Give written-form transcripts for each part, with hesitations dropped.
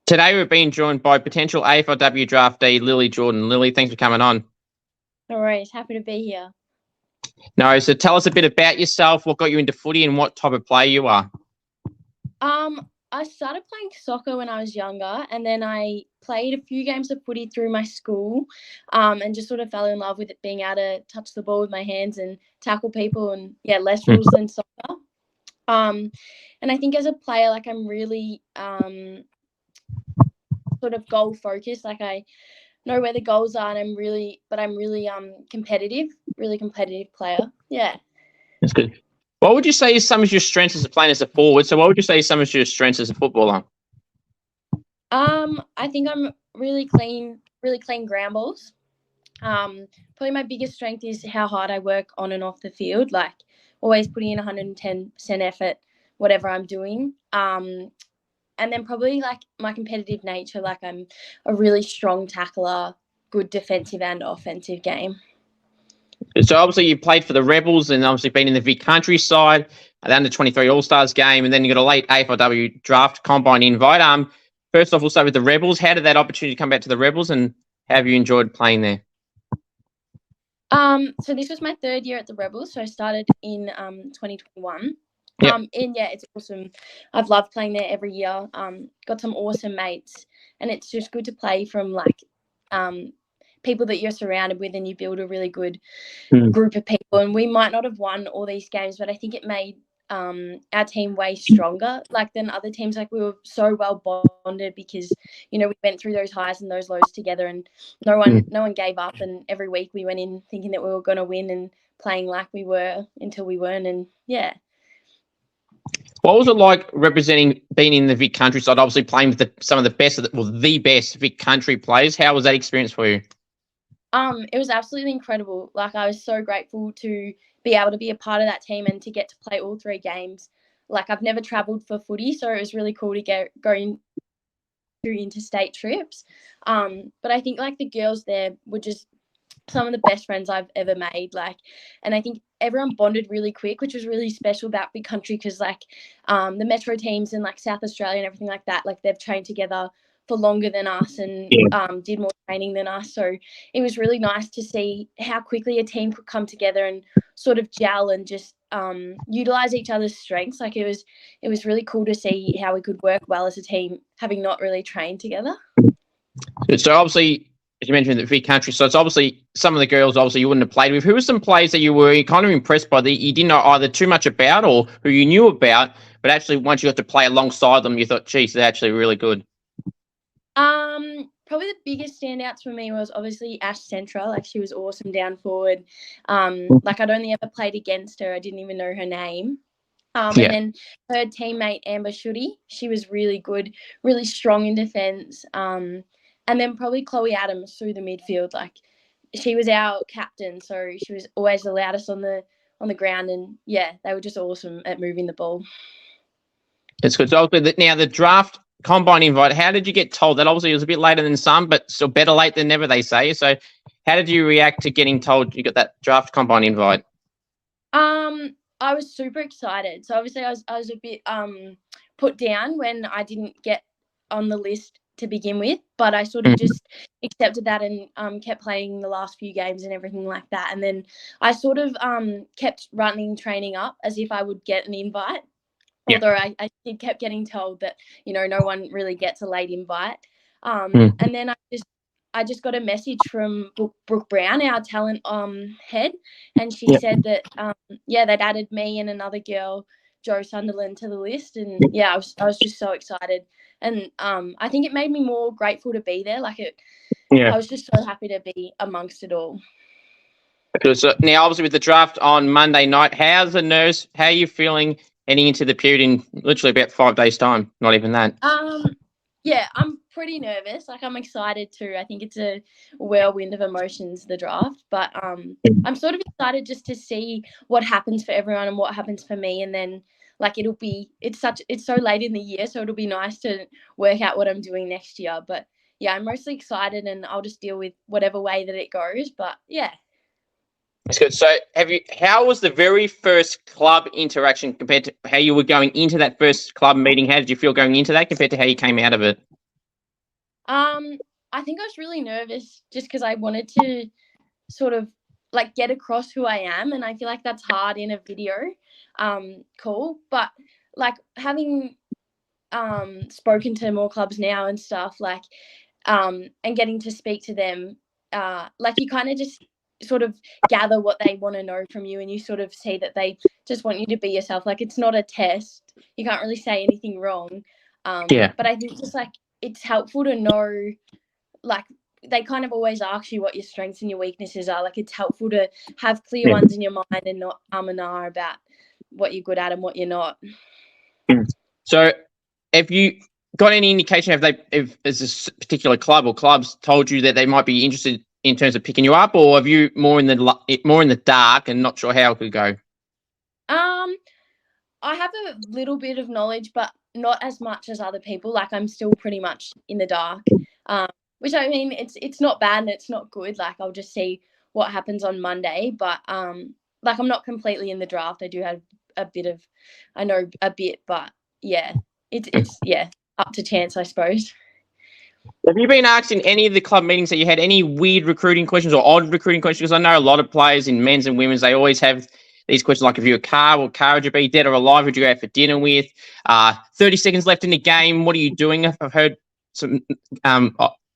Today we're being joined by potential AFLW draftee Lily Jordan. Lily, thanks for coming on. No worries, happy to be here. No, so tell us a bit about yourself, what got you into footy and what type of player you are. I started playing soccer when I was younger, and then I played a few games of footy through my school, and just sort of fell in love with it, being able to touch the ball with my hands and tackle people, and less rules than soccer. And I think as a player, like, I'm really sort of goal focused. Like, I know where the goals are, and I'm really competitive, really competitive player. Yeah. That's good. What would you say is some of your strengths as a playing as a forward? So what would you say is some of your strengths as a footballer? I think I'm really clean ground balls. Probably my biggest strength is how hard I work on and off the field, like always putting in 110% effort, whatever I'm doing. And then probably like my competitive nature, like I'm a really strong tackler, good defensive and offensive game. So obviously you played for the Rebels and obviously been in the Vic Country side, the under-23 All-Stars game, and then you got a late AFLW draft combine invite. First off, we'll start with the Rebels. How did that opportunity come back to the Rebels, and how have you enjoyed playing there? So this was my third year at the Rebels. So I started in 2021. Yep. And it's awesome. I've loved playing there every year. Got some awesome mates, and it's just good to play from like people that you're surrounded with, and you build a really good group of people. And we might not have won all these games, but I think it made our team way stronger, like, than other teams. Like, we were so well bonded because, you know, we went through those highs and those lows together, and no one gave up. And every week we went in thinking that we were going to win and playing like we were until we weren't. And yeah. What was it like representing, being in the Vic Country side, obviously playing with some of the best, the best Vic Country players? How was that experience for you? It was absolutely incredible. Like, I was so grateful to be able to be a part of that team and to get to play all 3 games. Like, I've never travelled for footy, so it was really cool to go in through interstate trips. But I think like the girls there were just some of the best friends I've ever made. Like, and I think everyone bonded really quick, which was really special about Big Country, because like the Metro teams in like South Australia and everything like that, like they've trained together for longer than us and did more training than us. So it was really nice to see how quickly a team could come together and sort of gel and just utilize each other's strengths. Like, it was really cool to see how we could work well as a team, having not really trained together. So obviously, as you mentioned, the Vic Country, so it's obviously some of the girls obviously you wouldn't have played with. Who were some players that you were kind of impressed by that you didn't know either too much about or who you knew about, but actually once you got to play alongside them, you thought, geez, they're actually really good? Probably the biggest standouts for me was obviously Ash Centra. Like, she was awesome down forward. Like, I'd only ever played against her. I didn't even know her name. And then her teammate Amber Shuddy, she was really good, really strong in defence. And then probably Chloe Adams through the midfield. Like, she was our captain, so she was always the loudest on the ground. And they were just awesome at moving the ball. That's good. So obviously, now the draft combine invite, how did you get told that? Obviously, it was a bit later than some, but still better late than never, they say. So how did you react to getting told you got that draft combine invite? I was super excited. So obviously I was a bit put down when I didn't get on the list to begin with, but I sort of just accepted that and kept playing the last few games and everything like that. And then I sort of kept running training up as if I would get an invite. Although I kept getting told that, you know, no one really gets a late invite. And then I just got a message from Brooke Brown, our talent head, and she said that they'd added me and another girl, Jo Sunderland, to the list. And I was just so excited. And I think it made me more grateful to be there. Like, I was just so happy to be amongst it all. So now, obviously, with the draft on Monday night, how's the nerves? How are you feeling heading into the period in literally about 5 days' time? Not even that. I'm pretty nervous. Like, I'm excited too. I think it's a whirlwind of emotions, the draft. But I'm sort of excited just to see what happens for everyone and what happens for me. And then, like, it's so late in the year, so it'll be nice to work out what I'm doing next year. But I'm mostly excited, and I'll just deal with whatever way that it goes. But That's good. So how was the very first club interaction compared to how you were going into that first club meeting? How did you feel going into that compared to how you came out of it? I think I was really nervous just because I wanted to sort of like get across who I am, and I feel like that's hard in a video call. But like having spoken to more clubs now and stuff, like and getting to speak to them, like you kind of just sort of gather what they want to know from you, and you sort of see that they just want you to be yourself. Like it's not a test, you can't really say anything wrong. Yeah. But I think just like it's helpful to know, like they kind of always ask you what your strengths and your weaknesses are. Like it's helpful to have clear ones in your mind and not and ah about what you're good at and what you're not. So have you got any indication if there's this particular club or clubs told you that they might be interested in terms of picking you up, or have you more in the dark and not sure how it could go? I have a little bit of knowledge, but not as much as other people. Like I'm still pretty much in the dark, which I mean, it's not bad and it's not good. Like I'll just see what happens on Monday, but like I'm not completely in the draft. I do have I know a bit, but yeah, it's up to chance, I suppose. Have you been asked in any of the club meetings that you had any weird recruiting questions or odd recruiting questions? Because I know a lot of players in men's and women's, they always have these questions like, if you're a car, what car would you be, dead or alive, would you go out for dinner with? 30 seconds left in the game, what are you doing? I've heard some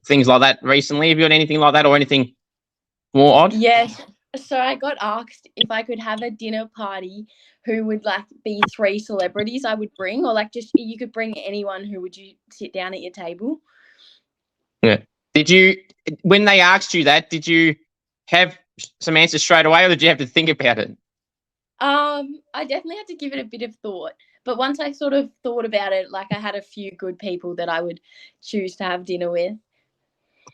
things like that recently. Have you got anything like that or anything more odd? Yes. So I got asked if I could have a dinner party, who would like be 3 celebrities I would bring, or like just you could bring anyone, who would you sit down at your table? Yeah. When they asked you that, did you have some answers straight away, or did you have to think about it? I definitely had to give it a bit of thought, but once I sort of thought about it, like I had a few good people that I would choose to have dinner with.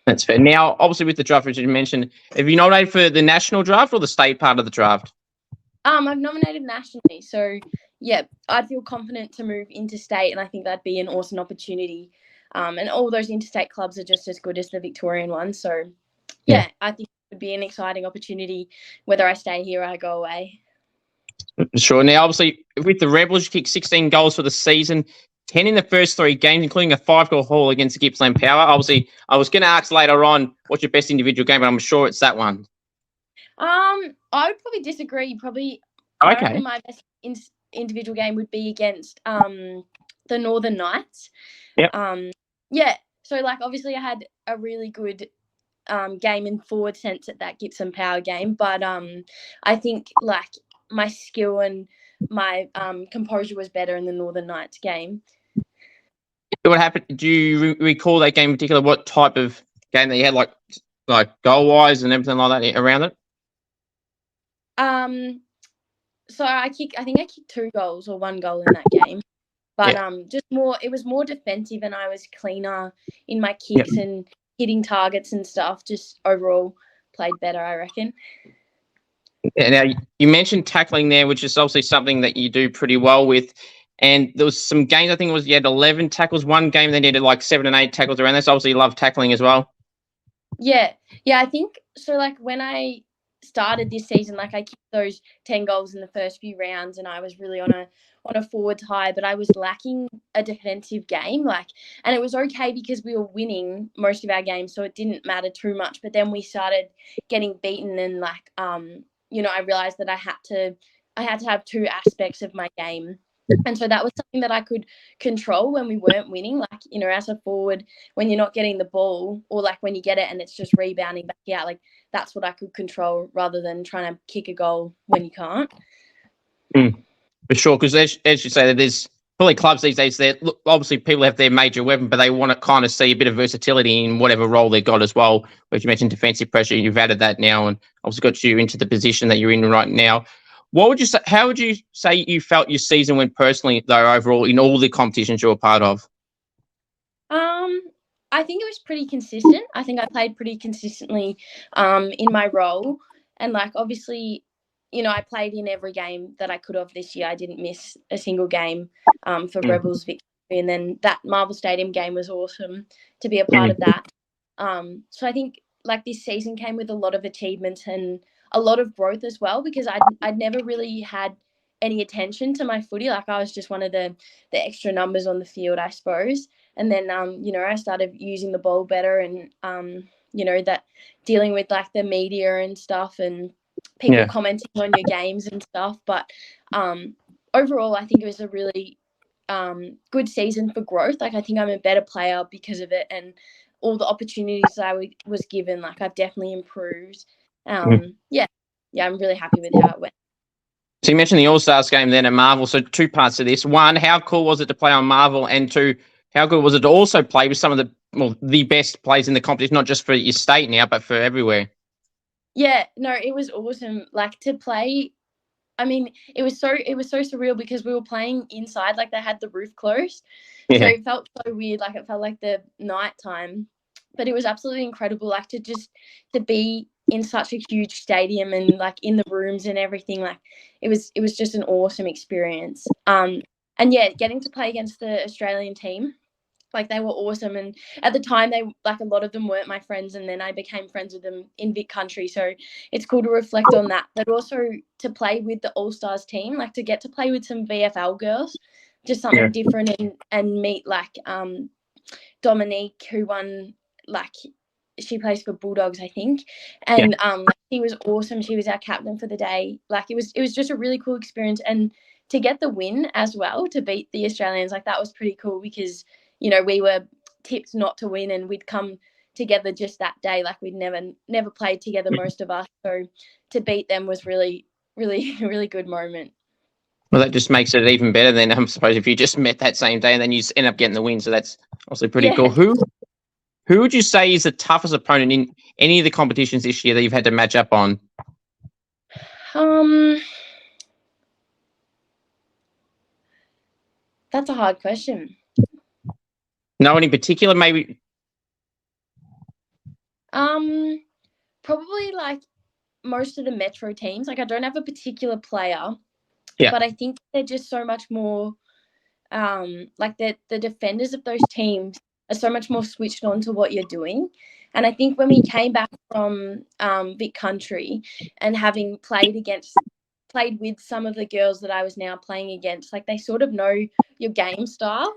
That's fair. Now, obviously, with the draft, as you mentioned, have you nominated for the national draft or the state part of the draft? I've nominated nationally, so yeah, I'd feel confident to move interstate, and I think that'd be an awesome opportunity. And all those interstate clubs are just as good as the Victorian ones, so yeah, I think it would be an exciting opportunity, whether I stay here or I go away. Sure. Now, obviously, with the Rebels, you kicked 16 goals for the season, 10 in the first 3 games, including a 5-goal haul against Gippsland Power. Obviously, I was going to ask later on what's your best individual game, but I'm sure it's that one. I would probably disagree. I reckon my best individual game would be against the Northern Knights. Yep. Yeah. So like obviously I had a really good game in forward sense at that Gibson Power game, but I think like my skill and my composure was better in the Northern Knights game. What happened? Do you recall that game in particular? What type of game that you had, like goal wise and everything like that around it? So I think I kicked 2 goals or 1 goal in that game, but just more. It was more defensive, and I was cleaner in my kicks and hitting targets and stuff. Just overall played better, I reckon. Yeah, now, you mentioned tackling there, which is obviously something that you do pretty well with. And there was some games, I think it was you had 11 tackles. One game they needed like 7 and 8 tackles around this. Obviously, you love tackling as well. Yeah, I think so. Like when I started this season, like I kicked those 10 goals in the first few rounds, and I was really on a forward high, but I was lacking a defensive game. Like, and it was okay because we were winning most of our games, so it didn't matter too much. But then we started getting beaten, and like I realized that I had to have 2 aspects of my game. And so that was something that I could control when we weren't winning. Like, as a forward, when you're not getting the ball, or like when you get it and it's just rebounding back out, like that's what I could control rather than trying to kick a goal when you can't. For sure, because as you say, there's probably clubs these days that obviously people have their major weapon, but they want to kind of see a bit of versatility in whatever role they've got as well. Which you mentioned defensive pressure, you've added that now, and obviously got you into the position that you're in right now. What would you say? How would you say you felt your season went personally, though, overall in all the competitions you're a part of? I think it was pretty consistent. I think I played pretty consistently in my role, and like obviously, I played in every game that I could have this year. I didn't miss a single game for Rebels victory, and then that Marvel Stadium game was awesome to be a part of that. So I think like this season came with a lot of achievements and a lot of growth as well, because I'd never really had any attention to my footy. Like I was just one of the extra numbers on the field, I suppose. And then I started using the ball better, and that dealing with like the media and stuff, and people commenting on your games and stuff. But overall, I think it was a really good season for growth. Like I think I'm a better player because of it, and all the opportunities I was given, like I've definitely improved. I'm really happy with how it went. So you mentioned the All-Stars game then at Marvel. So two parts to this. One, how cool was it to play on Marvel? And two, how good was it to also play with some of the best players in the competition, not just for your state now, but for everywhere? Yeah, no, it was awesome. Like to play, I mean, it was so surreal because we were playing inside, like they had the roof closed. Yeah. So it felt so weird, like it felt like the night time. But it was absolutely incredible, like to be in such a huge stadium and like in the rooms and everything. Like it was just an awesome experience. And yeah, getting to play against the Australian team, like they were awesome. And at the time, they like a lot of them weren't my friends, and then I became friends with them in Vic Country. So it's cool to reflect on that, but also to play with the All Stars team, like to get to play with some VFL girls, just something different, and meet like Dominique, who won, like she plays for Bulldogs, I think, and like, she was awesome. She was our captain for the day. Like it was just a really cool experience, and to get the win as well, to beat the Australians, like that was pretty cool because we were tipped not to win, and we'd come together just that day. Like we'd never played together, most of us. So to beat them was really, really, really good moment. Well, that just makes it even better than, I suppose, if you just met that same day and then you end up getting the win. So that's also pretty cool. Who would you say is the toughest opponent in any of the competitions this year that you've had to match up on? That's a hard question. No one in particular, maybe? Probably like most of the Metro teams. Like I don't have a particular player, but I think they're just so much more like the defenders of those teams are so much more switched on to what you're doing. And I think when we came back from Vic Country and having played with some of the girls that I was now playing against, like they sort of know your game style.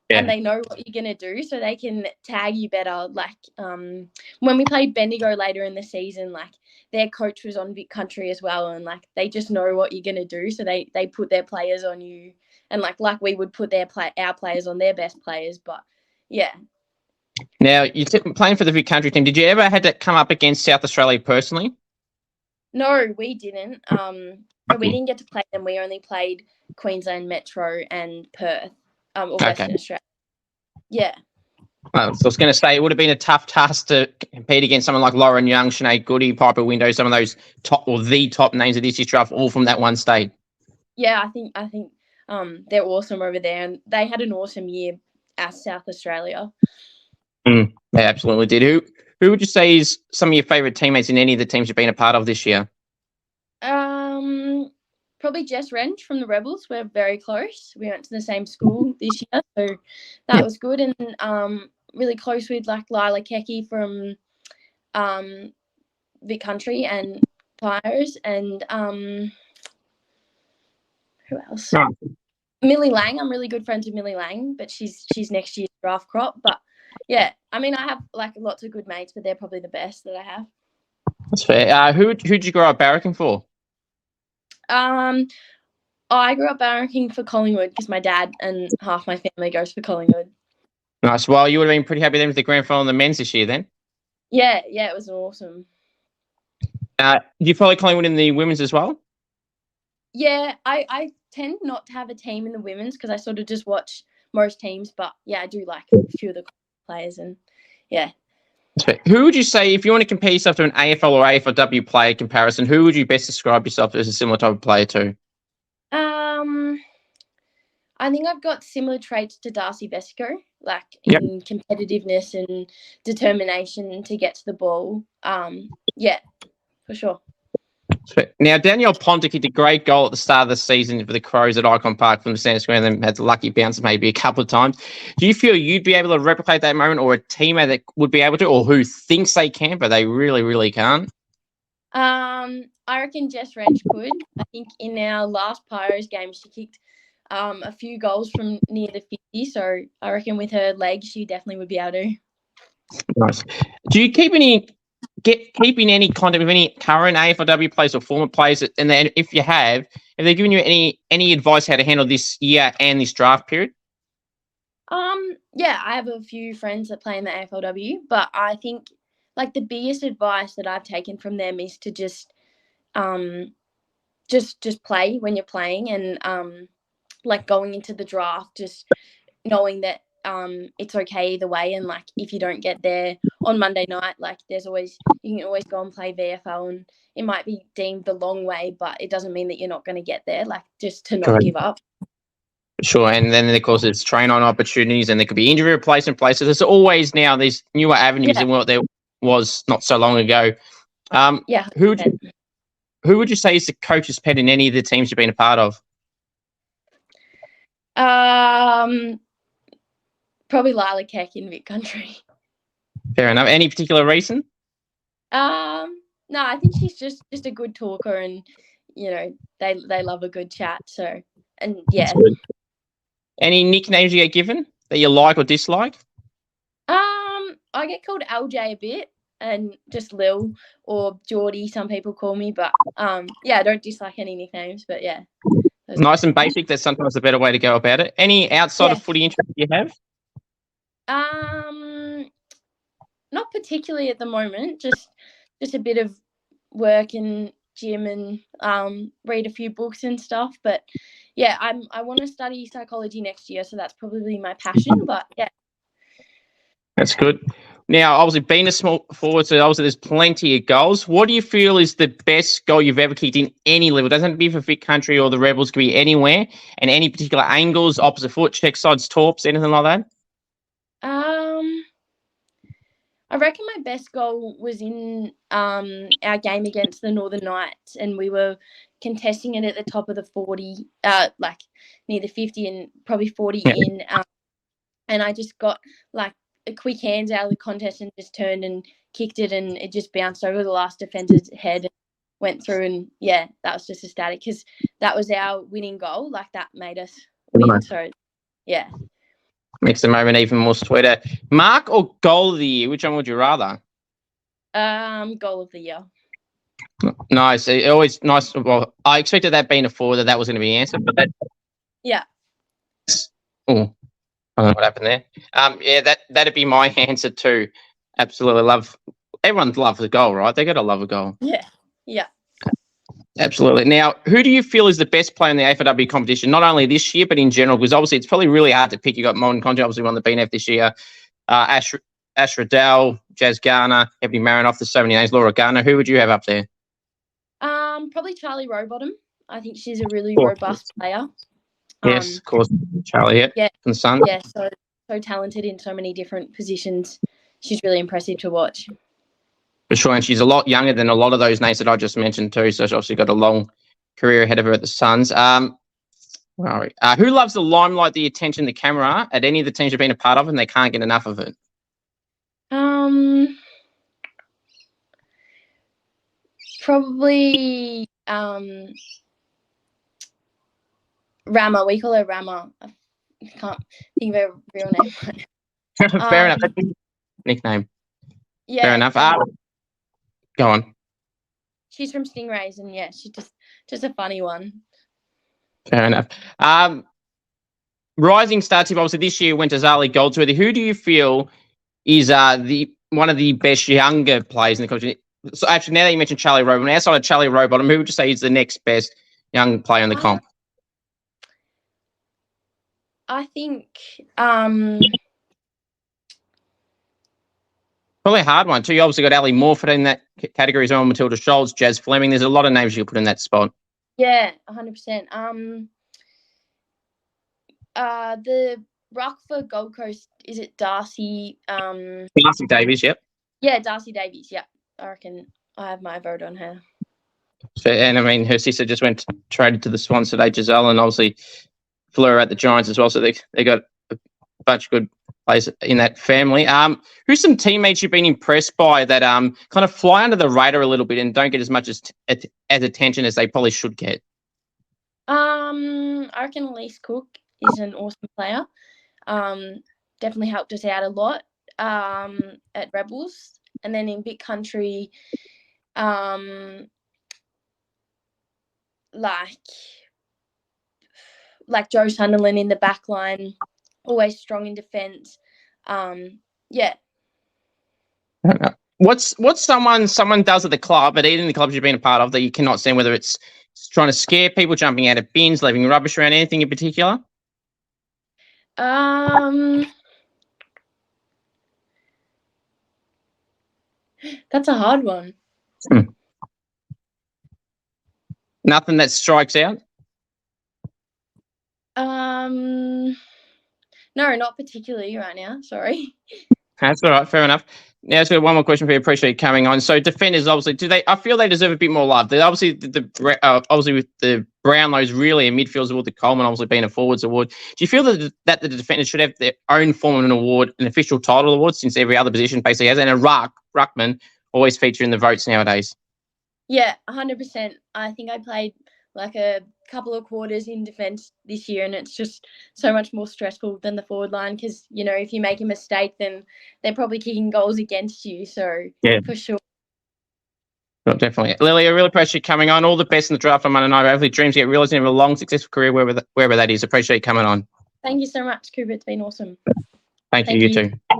And they know what you're going to do, so they can tag you better. Like when we played Bendigo later in the season, like their coach was on Vic Country as well, and like they just know what you're going to do, so they put their players on you, and like we would put our players on their best players. But yeah. Now, you're playing for the Vic Country team. Did you ever had to come up against South Australia personally? No, we didn't. We didn't get to play them. We only played Queensland, Metro, and Perth, or Western Australia. Yeah. So I was going to say it would have been a tough task to compete against someone like Lauren Young, Sinead Goody, Piper Window, some of those top names of this year's draft, all from that one state. Yeah, I think they're awesome over there, and they had an awesome year at South Australia. They absolutely did. Who would you say is some of your favourite teammates in any of the teams you've been a part of this year? Probably Jess Wrench from the Rebels. We're very close. We went to the same school this year, so that was good. And really close with like Lila Kecky from Vic Country and Pliers, and who else? Millie Lang. I'm really good friends with Millie Lang, but she's next year's draft crop. But yeah, I mean, I have like lots of good mates, but they're probably the best that I have. That's fair. Who'd you grow up barracking for? I grew up barracking for Collingwood because my dad and half my family goes for Collingwood. Nice. Well, you would have been pretty happy then with the grand final in the men's this year then? Yeah, it was awesome. Do you follow Collingwood in the women's as well? Yeah, I tend not to have a team in the women's because I sort of just watch most teams. But yeah, I do like a few of the players, and yeah. Who would you say, if you want to compare yourself to an AFL or AFLW player comparison, who would you best describe yourself as a similar type of player to? I think I've got similar traits to Darcy Vesico, like in competitiveness and determination to get to the ball. Yeah, for sure. Now, Danielle Pontic hit a great goal at the start of the season for the Crows at Icon Park from the centre square, and then had the lucky bounce maybe a couple of times. Do you feel you'd be able to replicate that moment, or a teammate that would be able to, or who thinks they can, but they really, really can't? I reckon Jess Wrench could. I think in our last Pyros game, she kicked a few goals from near the 50. So I reckon with her legs, she definitely would be able to. Nice. Do you keep keeping any contact with any current AFLW players or former players? And then if you have they given you any advice how to handle this year and this draft period? Yeah, I have a few friends that play in the AFLW, but I think like the biggest advice that I've taken from them is to just play when you're playing, and like going into the draft, just knowing that it's okay either way, and like if you don't get there on Monday night, like you can always go and play VFL, and it might be deemed the long way, but it doesn't mean that you're not going to get there. Like just to not give up. Sure, and then of course it's train on opportunities, and there could be injury replacement places. There's always now these newer avenues than what there was not so long ago. Yeah. Who would you say is the coach's pet in any of the teams you've been a part of? Probably Lila Keck in Vic Country. Fair enough. Any particular reason? No, I think she's just a good talker, and they love a good chat. So, and yeah. Any nicknames you get given that you like or dislike? I get called LJ a bit, and just Lil or Geordie, some people call me, but yeah, I don't dislike any nicknames, but yeah. Nice and basic. That's sometimes a better way to go about it. Any outside of footy interest you have? Not particularly at the moment. Just a bit of work and gym and read a few books and stuff. But yeah, I want to study psychology next year, so that's probably my passion. But yeah, that's good. Now, obviously, being a small forward, so obviously there's plenty of goals. What do you feel is the best goal you've ever kicked in any level? It doesn't have to be for Vic Country or the Rebels, it could be anywhere. And any particular angles, opposite foot, check sides, torps, anything like that? I reckon my best goal was in our game against the Northern Knights, and we were contesting it at the top of the 40, like near the 50 and probably 40 in. And I just got like a quick hands out of the contest and just turned and kicked it, and it just bounced over the last defender's head and went through. And yeah, that was just ecstatic because that was our winning goal. Like that made us win. So yeah. Makes the moment even more sweeter. Mark or goal of the year? Which one would you rather? Goal of the year. Nice. Always nice. Well, I expected that being a forward that was going to be answered, but that. Yeah. Oh, I don't know what happened there. Yeah, that'd be my answer too. Absolutely everyone loves a goal, right? They got to love a goal. Yeah. Yeah. Absolutely. Now, who do you feel is the best player in the AFLW competition, not only this year, but in general? Because obviously it's probably really hard to pick. You got Modern Content, obviously won the BNF this year. Ash Riddell, Jazz Garner, Ebony Marinoff, there's so many names. Laura Garner. Who would you have up there? Probably Charlie Rowbottom. I think she's a really robust player. Yes, of course. Charlie, yeah. From the Sun. Yeah, so talented in so many different positions. She's really impressive to watch. For sure, and she's a lot younger than a lot of those names that I just mentioned too, so she's obviously got a long career ahead of her at the Suns. Where are we? Who loves the limelight, the attention, the camera at any of the teams you've been a part of, and they can't get enough of it? Probably Rama. We call her Rama. I can't think of her real name. Fair enough. Nickname. Yeah. Fair enough. Go on. She's from Stingrays, and yeah, she's just a funny one. Fair enough. Rising star team, obviously this year went to Zali Goldsworthy. Who do you feel is one of the best younger players in the country? So actually, now that you mentioned Charlie Rowbottom, outside of Charlie Rowbottom, who would you say is the next best young player in the comp? I think probably a hard one too. You obviously got Ali Morford in that category as well, Matilda Scholz, Jazz Fleming. There's a lot of names you could put in that spot. Yeah, 100%. The ruck for Gold Coast, is it Darcy? Darcy Davies, yep. Yeah, Darcy Davies, yeah. I reckon I have my vote on her. And I mean, her sister just went traded to the Swans today, Giselle, and obviously flew her at the Giants as well. So they got a bunch of good players in that family. Who's some teammates you've been impressed by that kind of fly under the radar a little bit and don't get as much as attention as they probably should get? I reckon Elise Cook is an awesome player. Definitely helped us out a lot at Rebels, and then in Big Country, like Joe Sunderland in the back line, always strong in defence. Yeah. What's someone does at the club, at either of the clubs you've been a part of, that you cannot stand, whether it's trying to scare people, jumping out of bins, leaving rubbish around, anything in particular? That's a hard one. Nothing that strikes out? No, not particularly right now. Sorry. That's all right. Fair enough. Now, so one more question for you. Appreciate you coming on. So, defenders, obviously, I feel they deserve a bit more love. They obviously, obviously with the Brownlows, really a midfields award, the Coleman obviously being a forwards award. Do you feel that the defenders should have their own form of an award, an official title award, since every other position basically has, and a ruckman always feature in the votes nowadays? Yeah, 100%. I think I played like a couple of quarters in defence this year, and it's just so much more stressful than the forward line because, you know, if you make a mistake, then they're probably kicking goals against you. So, yeah, for sure. Well, definitely. Lily, I really appreciate you coming on. All the best in the draft on Monday night. Hopefully dreams get realised and have a long, successful career wherever that is. Appreciate you coming on. Thank you so much, Cooper. It's been awesome. Thank you. You too.